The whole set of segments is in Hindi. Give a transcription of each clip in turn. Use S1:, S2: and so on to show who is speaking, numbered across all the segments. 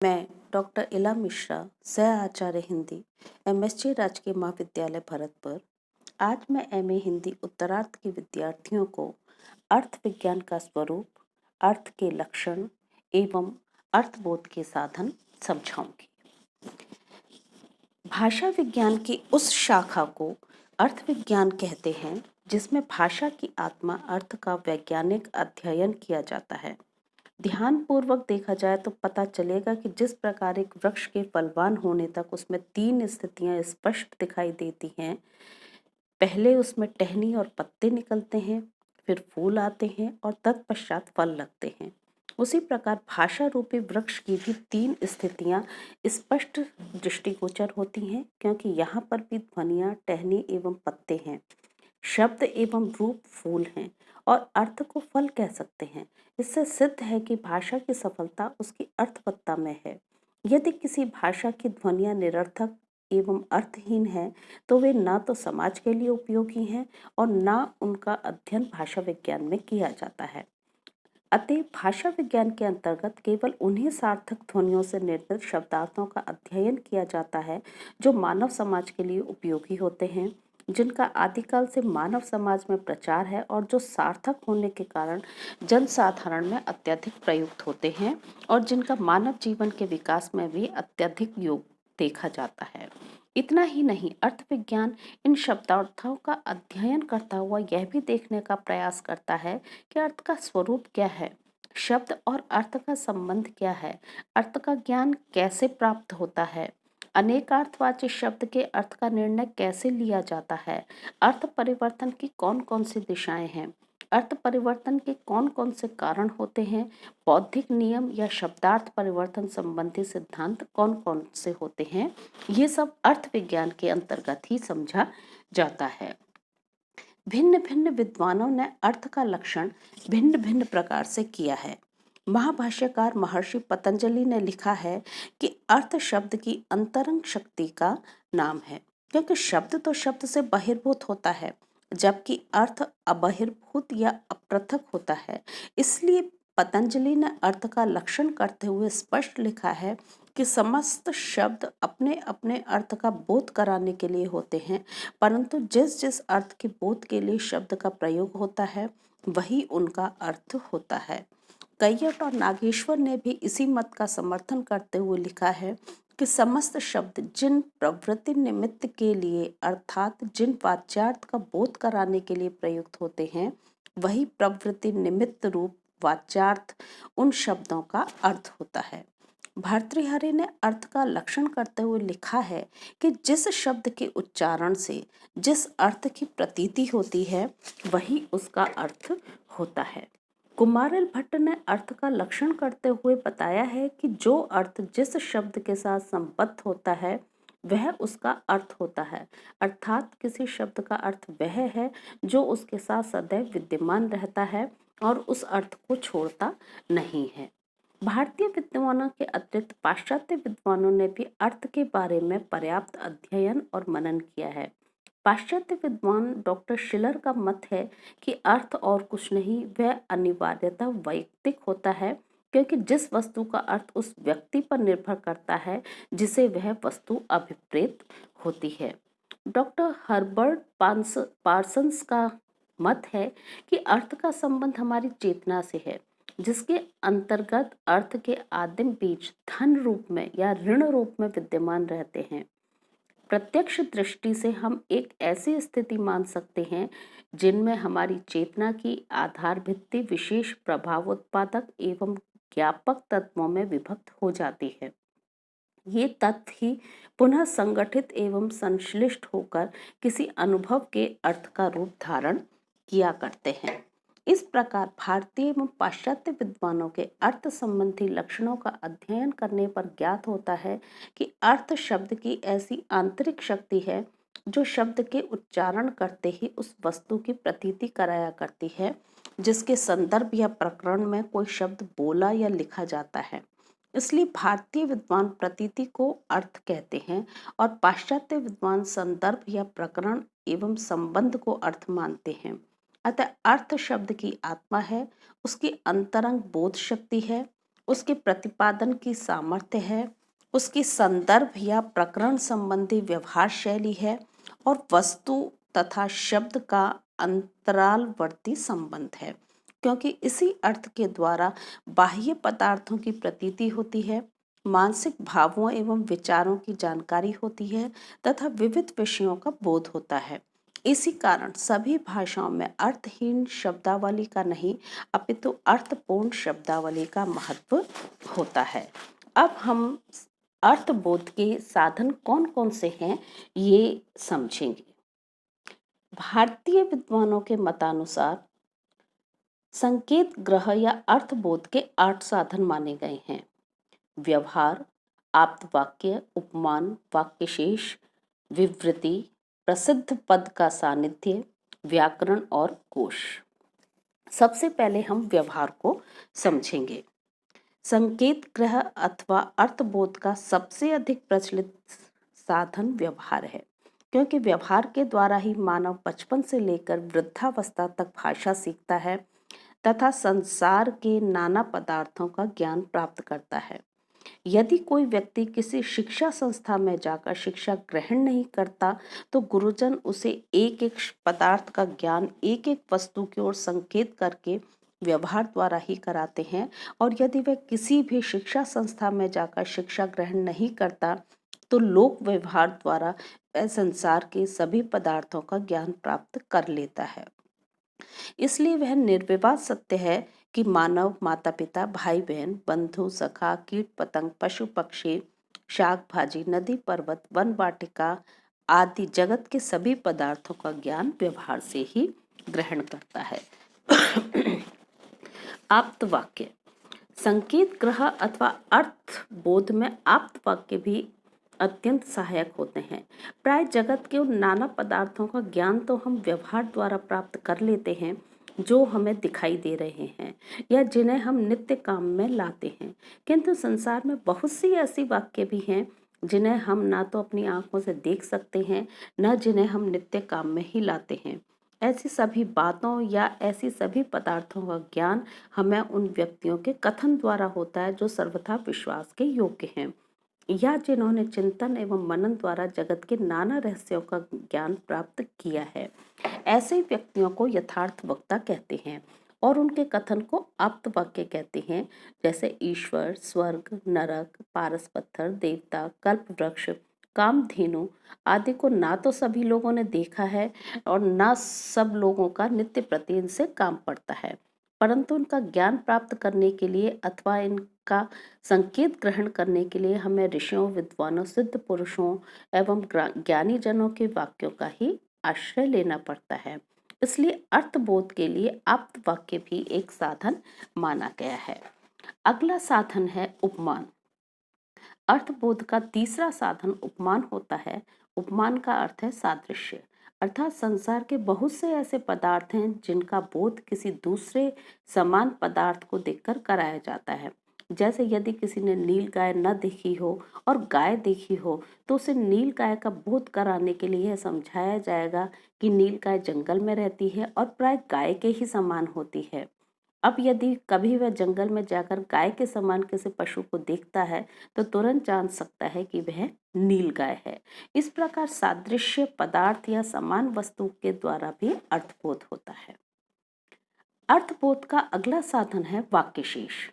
S1: मैं डॉक्टर इला मिश्रा, सह आचार्य हिंदी, एमएसजी राजकीय महाविद्यालय भरतपुर। आज मैं एमए हिंदी उत्तरार्ध के विद्यार्थियों को अर्थ विज्ञान का स्वरूप, अर्थ के लक्षण एवं अर्थबोध के साधन समझाऊंगी। भाषा विज्ञान की उस शाखा को अर्थ विज्ञान कहते हैं जिसमें भाषा की आत्मा अर्थ का वैज्ञानिक अध्ययन किया जाता है। ध्यानपूर्वक देखा जाए तो पता चलेगा कि जिस प्रकार एक वृक्ष के फलवान होने तक उसमें 3 स्थितियां स्पष्ट दिखाई देती हैं। पहले उसमें टहनी और पत्ते निकलते हैं, फिर फूल आते हैं और तत्पश्चात फल लगते हैं। उसी प्रकार भाषा रूपी वृक्ष की भी 3 स्थितियां स्पष्ट दृष्टिगोचर होती हैं, क्योंकि यहाँ पर भी ध्वनियां, टहनी एवं पत्ते हैं, शब्द एवं रूप फूल हैं और अर्थ को फल कह सकते हैं। इससे सिद्ध है कि भाषा की सफलता उसकी अर्थवत्ता में है। यदि किसी भाषा की ध्वनियां निरर्थक एवं अर्थहीन है तो वे ना तो समाज के लिए उपयोगी हैं और ना उनका अध्ययन भाषा विज्ञान में किया जाता है। अतः भाषा विज्ञान के अंतर्गत केवल उन्हीं सार्थक ध्वनियों से निर्मित शब्दार्थों का अध्ययन किया जाता है जो मानव समाज के लिए उपयोगी होते हैं, जिनका आदिकाल से मानव समाज में प्रचार है और जो सार्थक होने के कारण जनसाधारण में अत्यधिक प्रयुक्त होते हैं और जिनका मानव जीवन के विकास में भी अत्यधिक योग देखा जाता है। इतना ही नहीं, अर्थ विज्ञान इन शब्दार्थों का अध्ययन करता हुआ यह भी देखने का प्रयास करता है कि अर्थ का स्वरूप क्या है, शब्द और अर्थ का संबंध क्या है, अर्थ का ज्ञान कैसे प्राप्त होता है, अनेकार्थवाची शब्द के अर्थ का निर्णय कैसे लिया जाता है, अर्थ परिवर्तन की कौन कौन सी दिशाएं हैं, अर्थ परिवर्तन के कौन कौन से कारण होते हैं, बौद्धिक नियम या शब्दार्थ परिवर्तन संबंधी सिद्धांत कौन कौन से होते हैं, ये सब अर्थ विज्ञान के अंतर्गत ही समझा जाता है। भिन्न भिन्न विद्वानों ने अर्थ का लक्षण भिन्न भिन्न प्रकार से किया है। महाभाष्यकार महर्षि पतंजलि ने लिखा है कि अर्थ शब्द की अंतरंग शक्ति का नाम है, क्योंकि शब्द तो शब्द से बहिर्भूत होता है, जबकि अर्थ अबहिर्भूत या अप्रथक होता है। इसलिए पतंजलि ने अर्थ का लक्षण करते हुए स्पष्ट लिखा है कि समस्त शब्द अपने अपने अर्थ का बोध कराने के लिए होते हैं, परंतु जिस जिस अर्थ के बोध के लिए शब्द का प्रयोग होता है वही उनका अर्थ होता है। कैयट और नागेश्वर ने भी इसी मत का समर्थन करते हुए लिखा है कि समस्त शब्द जिन प्रवृत्ति निमित्त के लिए अर्थात जिन वाच्यार्थ का बोध कराने के लिए प्रयुक्त होते हैं, वही प्रवृत्ति निमित्त रूप वाच्यार्थ उन शब्दों का अर्थ होता है। भर्तृहरि ने अर्थ का लक्षण करते हुए लिखा है कि जिस शब्द के उच्चारण से जिस अर्थ की प्रतीति होती है वही उसका अर्थ होता है। कुमारिल भट्ट ने अर्थ का लक्षण करते हुए बताया है कि जो अर्थ जिस शब्द के साथ संबद्ध होता है वह उसका अर्थ होता है, अर्थात किसी शब्द का अर्थ वह है जो उसके साथ सदैव विद्यमान रहता है और उस अर्थ को छोड़ता नहीं है। भारतीय विद्वानों के अतिरिक्त पाश्चात्य विद्वानों ने भी अर्थ के बारे में पर्याप्त अध्ययन और मनन किया है। पाश्चात्य विद्वान डॉक्टर शिलर का मत है कि अर्थ और कुछ नहीं, वह अनिवार्यतः वैयक्तिक होता है, क्योंकि जिस वस्तु का अर्थ उस व्यक्ति पर निर्भर करता है जिसे वह वस्तु अभिप्रेत होती है। डॉक्टर हर्बर्ट पार्सन्स का मत है कि अर्थ का संबंध हमारी चेतना से है, जिसके अंतर्गत अर्थ के आदिम बीज धन रूप में या ऋण रूप में विद्यमान रहते हैं। प्रत्यक्ष दृष्टि से हम एक ऐसी स्थिति मान सकते हैं जिनमें हमारी चेतना की आधार भित्ति विशेष प्रभाव उत्पादक एवं ज्ञापक तत्वों में विभक्त हो जाती है। ये तत्व ही पुनः संगठित एवं संश्लिष्ट होकर किसी अनुभव के अर्थ का रूप धारण किया करते हैं। इस प्रकार भारतीय एवं पाश्चात्य विद्वानों के अर्थ संबंधी लक्षणों का अध्ययन करने पर ज्ञात होता है कि अर्थ शब्द की ऐसी आंतरिक शक्ति है जो शब्द के उच्चारण करते ही उस वस्तु की प्रतीति कराया करती है जिसके संदर्भ या प्रकरण में कोई शब्द बोला या लिखा जाता है। इसलिए भारतीय विद्वान प्रतीति को अर्थ कहते हैं और पाश्चात्य विद्वान संदर्भ या प्रकरण एवं संबंध को अर्थ मानते हैं। अतः अर्थ शब्द की आत्मा है, उसकी अंतरंग बोध शक्ति है, उसके प्रतिपादन की सामर्थ्य है, उसकी संदर्भ या प्रकरण संबंधी व्यवहार शैली है और वस्तु तथा शब्द का अंतरालवर्ती संबंध है, क्योंकि इसी अर्थ के द्वारा बाह्य पदार्थों की प्रतीति होती है, मानसिक भावों एवं विचारों की जानकारी होती है तथा विविध विषयों का बोध होता है। इसी कारण सभी भाषाओं में अर्थहीन शब्दावली का नहीं अपितु अर्थपूर्ण शब्दावली का महत्व होता है। अब हम अर्थबोध के साधन कौन कौन से हैं ये समझेंगे। भारतीय विद्वानों के मतानुसार संकेत ग्रह या अर्थबोध के 8 साधन माने गए हैं। व्यवहार, आप्त वाक्य, उपमान, वाक्यशेष, विवृति, प्रसिद्ध पद का सानिध्य, व्याकरण और कोश। सबसे पहले हम व्यवहार को समझेंगे। संकेत ग्रह अथवा अर्थबोध का सबसे अधिक प्रचलित साधन व्यवहार है, क्योंकि व्यवहार के द्वारा ही मानव बचपन से लेकर वृद्धावस्था तक भाषा सीखता है तथा संसार के नाना पदार्थों का ज्ञान प्राप्त करता है। यदि कोई व्यक्ति किसी शिक्षा संस्था में जाकर शिक्षा ग्रहण नहीं करता तो गुरुजन उसे एक एक पदार्थ का ज्ञान एक एक वस्तु की ओर संकेत करके व्यवहार द्वारा ही कराते हैं, और यदि वह किसी भी शिक्षा संस्था में जाकर शिक्षा ग्रहण नहीं करता तो लोक व्यवहार द्वारा वह संसार के सभी पदार्थों का ज्ञान प्राप्त कर लेता है। इसलिए वह निर्विवाद सत्य है कि मानव माता पिता भाई बहन बंधु सखा कीट पतंग पशु पक्षी शाक भाजी नदी पर्वत वन वाटिका आदि जगत के सभी पदार्थों का ज्ञान व्यवहार से ही ग्रहण करता है। आप्त वाक्य, संकेत ग्रह अथवा अर्थ बोध में आप्त वाक्य भी अत्यंत सहायक होते हैं। प्राय जगत के उन नाना पदार्थों का ज्ञान तो हम व्यवहार द्वारा प्राप्त कर लेते हैं जो हमें दिखाई दे रहे हैं या जिन्हें हम नित्य काम में लाते हैं, किंतु संसार में बहुत सी ऐसी वाक्य भी हैं जिन्हें हम ना तो अपनी आंखों से देख सकते हैं न जिन्हें हम नित्य काम में ही लाते हैं। ऐसी सभी बातों या ऐसी सभी पदार्थों का ज्ञान हमें उन व्यक्तियों के कथन द्वारा होता है जो सर्वथा विश्वास के योग्य हैं या जिन्होंने चिंतन एवं मनन द्वारा जगत के नाना रहस्यों का ज्ञान प्राप्त किया है। ऐसे व्यक्तियों को यथार्थ वक्ता कहते हैं और उनके कथन को आप्त वाक्य कहते हैं, जैसे ईश्वर, स्वर्ग, नरक, पारस पत्थर, देवता, कल्प वृक्ष, कामधेनु आदि को ना तो सभी लोगों ने देखा है और ना सब लोगों का नित्य प्रतिदिन से काम पड़ता है, परंतु उनका ज्ञान प्राप्त करने के लिए अथवा इनका संकेत ग्रहण करने के लिए हमें ऋषियों, विद्वानों, सिद्ध पुरुषों एवं ज्ञानी जनों के वाक्यों का ही आश्रय लेना पड़ता है। इसलिए अर्थबोध के लिए आप्त वाक्य भी एक साधन माना गया है। अगला साधन है उपमान। अर्थबोध का तीसरा साधन उपमान होता है। उपमान का अर्थ है सादृश्य, अर्थात संसार के बहुत से ऐसे पदार्थ हैं जिनका बोध किसी दूसरे समान पदार्थ को देखकर कराया जाता है। जैसे यदि किसी ने नील गाय न देखी हो और गाय देखी हो तो उसे नील गाय का बोध कराने के लिए समझाया जाएगा कि नील गाय जंगल में रहती है और प्राय गाय के ही समान होती है। अब यदि कभी वह जंगल में जाकर गाय के समान किसी पशु को देखता है तो तुरंत जान सकता है कि वह नील गाय है। इस प्रकार सादृश्य पदार्थ या समान वस्तु के द्वारा भी अर्थबोध होता है। अर्थबोध का अगला साधन है वाक्यशेष।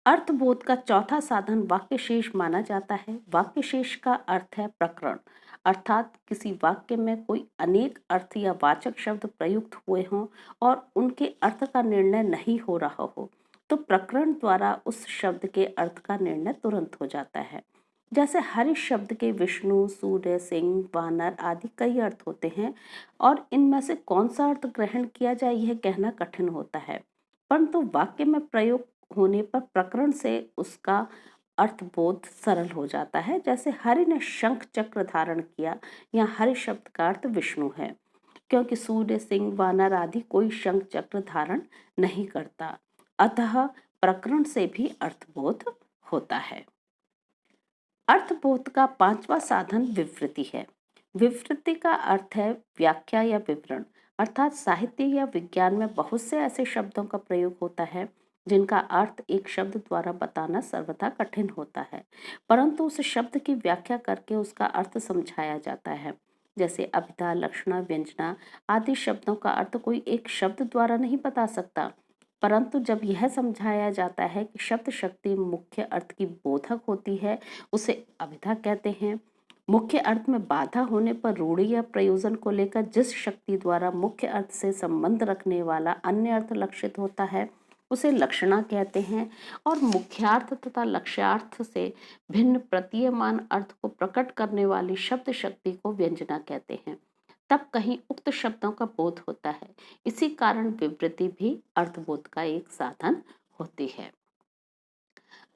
S1: अर्थबोध का चौथा साधन वाक्यशेष माना जाता है। वाक्यशेष का अर्थ है प्रकरण, अर्थात किसी वाक्य में कोई अनेक अर्थ या वाचक शब्द प्रयुक्त हुए हों और उनके अर्थ का निर्णय नहीं हो रहा हो तो प्रकरण द्वारा उस शब्द के अर्थ का निर्णय तुरंत हो जाता है। जैसे हरि शब्द के विष्णु, सूर्य, सिंह, वानर आदि कई अर्थ होते हैं और इनमें से कौन सा अर्थ ग्रहण किया जाए यह कहना कठिन होता है, परंतु वाक्य में प्रयोग होने पर प्रकरण से उसका अर्थबोध सरल हो जाता है। जैसे हरि ने शंख चक्र धारण किया, यहाँ हरि शब्द का अर्थ विष्णु है, क्योंकि सूर्य, सिंह, वानर आदि कोई शंख चक्र धारण नहीं करता, अतः प्रकरण से भी अर्थबोध होता है। अर्थबोध का पांचवा साधन विवृति है। विवृति का अर्थ है व्याख्या या विवरण, अर्थात साहित्य या विज्ञान में बहुत से ऐसे शब्दों का प्रयोग होता है जिनका अर्थ एक शब्द द्वारा बताना सर्वथा कठिन होता है, परंतु उस शब्द की व्याख्या करके उसका अर्थ समझाया जाता है। जैसे अभिधा, लक्षणा, व्यंजना आदि शब्दों का अर्थ कोई एक शब्द द्वारा नहीं बता सकता, परंतु जब यह समझाया जाता है कि शब्द शक्ति मुख्य अर्थ की बोधक होती है, उसे अभिधा कहते हैं। मुख्य अर्थ में बाधा होने पर रूढ़ि या प्रयोजन को लेकर जिस शक्ति द्वारा मुख्य अर्थ से संबंध रखने वाला अन्य अर्थ लक्षित होता है, उसे लक्षणा कहते हैं। और मुख्यार्थ तथा लक्ष्यार्थ से भिन्न प्रतीयमान अर्थ को प्रकट करने वाली शब्द शक्ति को व्यंजना कहते हैं। तब कहीं उक्त शब्दों का बोध होता है। इसी कारण विवृति भी अर्थबोध का एक साधन होती है।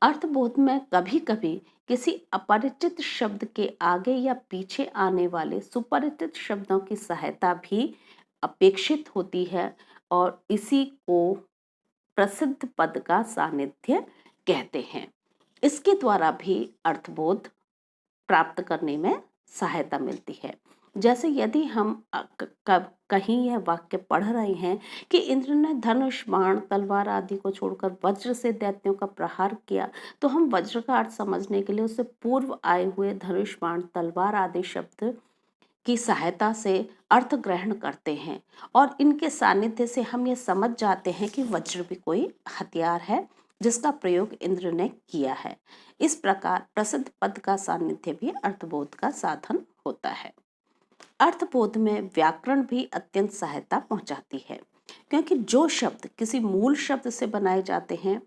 S1: अर्थबोध में कभी कभी किसी अपरिचित शब्द के आगे या पीछे आने वाले सुपरिचित शब्दों की सहायता भी अपेक्षित होती है, और इसी को प्रसिद्ध पद का सानिध्य कहते हैं। इसके द्वारा भी अर्थबोध प्राप्त करने में सहायता मिलती है। जैसे यदि हम कहीं यह वाक्य पढ़ रहे हैं कि इंद्र ने धनुष, बाण, तलवार आदि को छोड़कर वज्र से दैत्यों का प्रहार किया, तो हम वज्र का अर्थ समझने के लिए उससे पूर्व आए हुए धनुष, बाण, तलवार आदि शब्द की सहायता से अर्थ ग्रहण करते हैं, और इनके सानिध्य से हम ये समझ जाते हैं कि वज्र भी कोई हथियार है जिसका प्रयोग इंद्र ने किया है। इस प्रकार प्रसिद्ध पद का सानिध्य भी अर्थबोध का साधन होता है। अर्थबोध में व्याकरण भी अत्यंत सहायता पहुंचाती है, क्योंकि जो शब्द किसी मूल शब्द से बनाए जाते हैं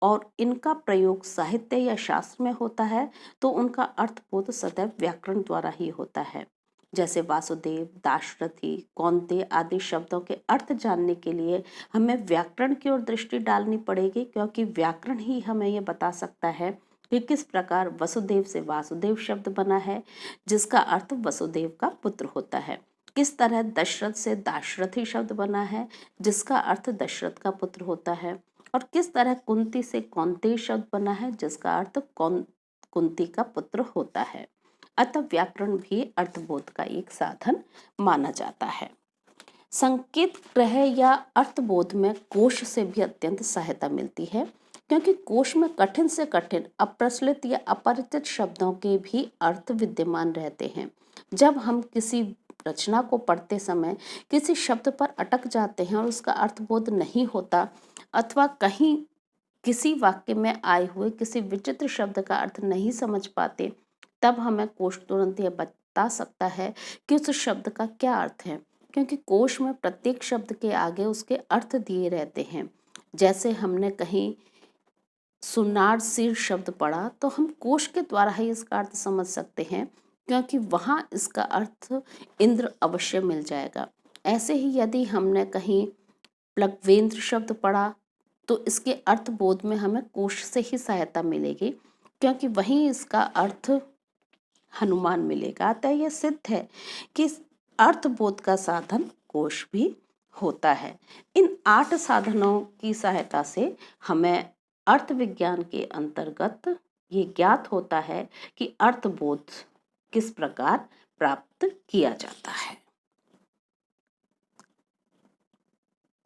S1: और इनका प्रयोग साहित्य या शास्त्र में होता है, तो उनका अर्थबोध सदैव व्याकरण द्वारा ही होता है। जैसे वासुदेव, दाशरथी, कौन्तेय आदि शब्दों के अर्थ जानने के लिए हमें व्याकरण की ओर दृष्टि डालनी पड़ेगी, क्योंकि व्याकरण ही हमें ये बता सकता है कि किस प्रकार वसुदेव से वासुदेव शब्द बना है, जिसका अर्थ वसुदेव का पुत्र होता है। किस तरह दशरथ से दाशरथी शब्द बना है, जिसका अर्थ दशरथ का पुत्र होता है। और किस तरह कुंती से कौन्तेय शब्द बना है, जिसका अर्थ कुंती का पुत्र होता है। अतः व्याकरण भी अर्थबोध का एक साधन माना जाता है। संकेत ग्रह या अर्थबोध में कोश से भी अत्यंत सहायता मिलती है, क्योंकि कोश में कठिन से कठिन, अप्रचलित या अपरिचित शब्दों के भी अर्थ विद्यमान रहते हैं। जब हम किसी रचना को पढ़ते समय किसी शब्द पर अटक जाते हैं और उसका अर्थबोध नहीं होता, अथवा कहीं किसी वाक्य में आए हुए किसी विचित्र शब्द का अर्थ नहीं समझ पाते, तब हमें कोश तुरंत यह बता सकता है कि उस शब्द का क्या अर्थ है, क्योंकि कोश में प्रत्येक शब्द के आगे उसके अर्थ दिए रहते हैं। जैसे हमने कहीं सुनार सिर शब्द पढ़ा, तो हम कोश के द्वारा ही इसका अर्थ समझ सकते हैं, क्योंकि वहाँ इसका अर्थ इंद्र अवश्य मिल जाएगा। ऐसे ही यदि हमने कहीं प्लगवेंद्र शब्द पढ़ा, तो इसके अर्थ बोध में हमें कोश से ही सहायता मिलेगी, क्योंकि वहीं इसका अर्थ हनुमान मिलेगा। अतः यह सिद्ध है कि अर्थबोध का साधन कोश भी होता है। इन 8 साधनों की सहायता से हमें अर्थ विज्ञान के अंतर्गत ये ज्ञात होता है कि अर्थबोध किस प्रकार प्राप्त किया जाता है।